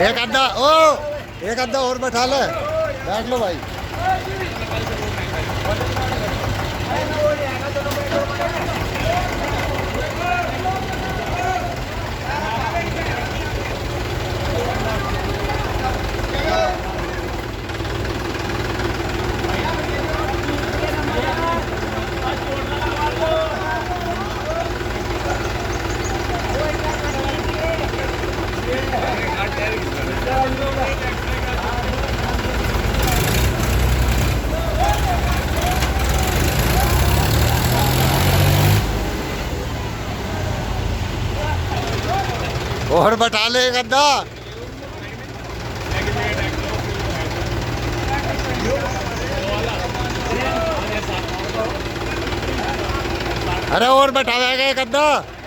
एक अद्धा ओ एक अद्धा और बैठा ले, बैठ लो भाई। और बैठा ले एक अद्धा। अरे और बैठा जाएगा एक अद्धा।